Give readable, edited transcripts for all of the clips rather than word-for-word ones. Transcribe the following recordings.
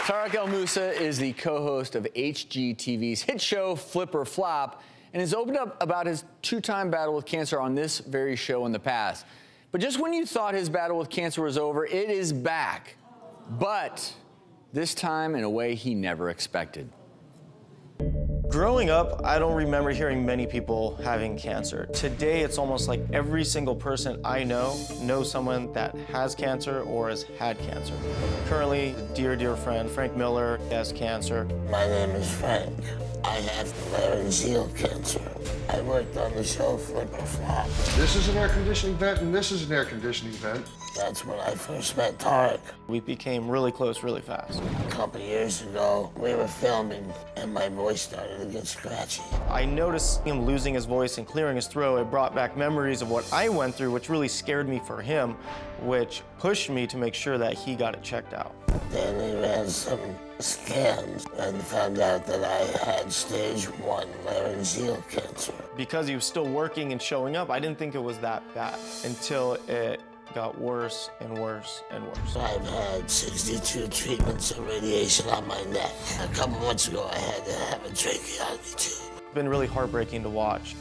Tarek El Moussa is the co-host of HGTV's hit show Flip or Flop and has opened up about his two-time battle with cancer on this very show in the past. But just when you thought his battle with cancer was over, it is back. But this time in a way he never expected. Growing up, I don't remember hearing many people having cancer. Today, it's almost like every single person I know knows someone that has cancer or has had cancer. Currently, a dear friend, Frank Miller, has cancer. My name is Frank. I have laryngeal cancer. I worked on the show Flip or Flop. This is an air conditioning vent, and this is an air conditioning vent. That's when I first met Tarek. We became really close really fast. A couple of years ago, we were filming, and my voice started to get scratchy. I noticed him losing his voice and clearing his throat. It brought back memories of what I went through, which really scared me for him, which pushed me to make sure that he got it checked out. Then they ran some scans and found out that I had stage 1 laryngeal cancer. Because he was still working and showing up, I didn't think it was that bad until it got worse and worse and worse. I've had 62 treatments of radiation on my neck. A couple months ago, I had to have a tracheotomy tube. It's been really heartbreaking to watch.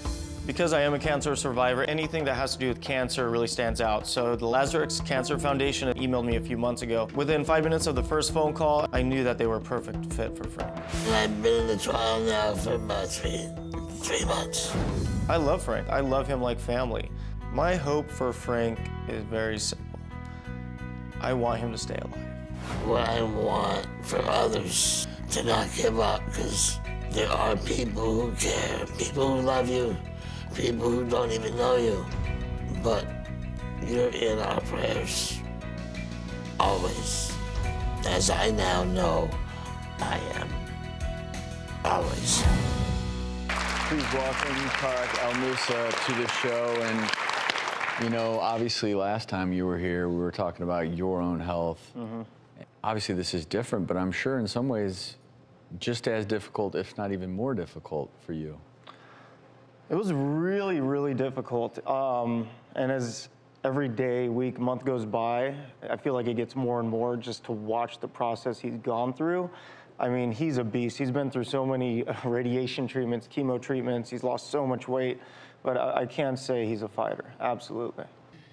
Because I am a cancer survivor, anything that has to do with cancer really stands out. So the Lazarus Cancer Foundation emailed me a few months ago. Within 5 minutes of the first phone call, I knew that they were a perfect fit for Frank. I've been in the trial now for about three months. I love Frank. I love him like family. My hope for Frank is very simple. I want him to stay alive. What I want for others to not give up, because there are people who care, people who love you, people who don't even know you, but you're in our prayers, always. As I now know, I am, always. Please welcome Tarek El Moussa to the show. And, you know, obviously last time you were here, we were talking about your own health. Obviously this is different, but I'm sure in some ways just as difficult, if not even more difficult for you. It was really, really difficult. And as every day, week, month goes by, I feel like it gets more and more just to watch the process he's gone through. I mean, he's a beast. He's been through so many radiation treatments, chemo treatments. He's lost so much weight, but I can say he's a fighter, absolutely.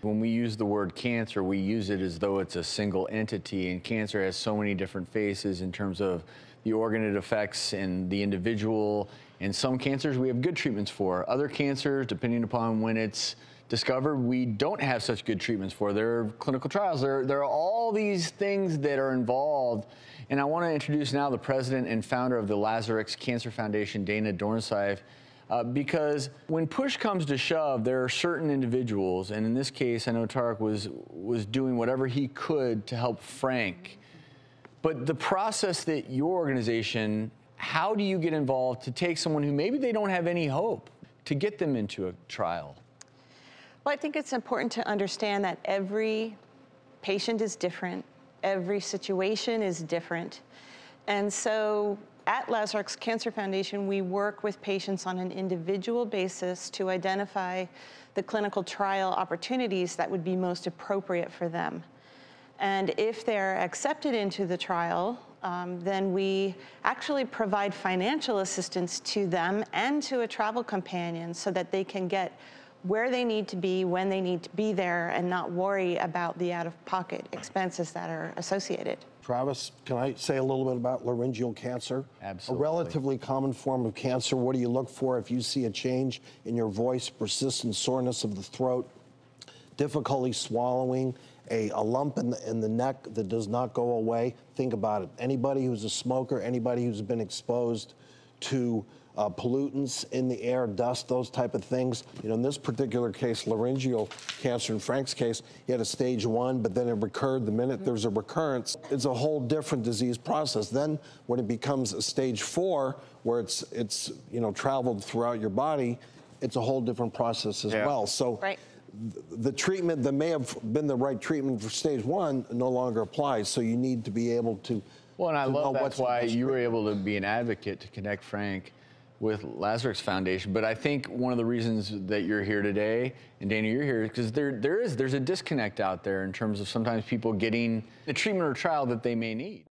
When we use the word cancer, we use it as though it's a single entity, and cancer has so many different faces in terms of the organ it affects and the individual. And some cancers we have good treatments for. Other cancers, depending upon when it's discovered, we don't have such good treatments for. There are clinical trials. There are all these things that are involved. And I want to introduce now the president and founder of the Lazarus Cancer Foundation, Dana Dornsife, because when push comes to shove, there are certain individuals, and in this case, I know Tarek was doing whatever he could to help Frank. But the process that your organization, how do you get involved to take someone who maybe they don't have any hope to get them into a trial? Well, I think it's important to understand that every patient is different. Every situation is different. And so at Lazarus Cancer Foundation, we work with patients on an individual basis to identify the clinical trial opportunities that would be most appropriate for them. And if they're accepted into the trial, then we actually provide financial assistance to them and to a travel companion so that they can get where they need to be, when they need to be there, and not worry about the out-of-pocket expenses that are associated. Travis, can I say a little bit about laryngeal cancer? Absolutely. A relatively common form of cancer. What do you look for if you see a change in your voice, persistent soreness of the throat, difficulty swallowing, a lump in the neck that does not go away? Think about it. Anybody who's a smoker, anybody who's been exposed to pollutants in the air, dust, those type of things. You know, in this particular case, laryngeal cancer, in Frank's case, he had a stage 1, but then it recurred. The minute there's a recurrence, it's a whole different disease process. Then when it becomes a stage 4, where it's you know, traveled throughout your body, it's a whole different process as well. So the treatment that may have been the right treatment for stage 1 no longer applies. So you need to be able to. Well, and I love that's why you were able to be an advocate to connect Frank with Lazarus Foundation. But I think one of the reasons that you're here today, and Dana, you're here, because there's a disconnect out there in terms of sometimes people getting the treatment or trial that they may need.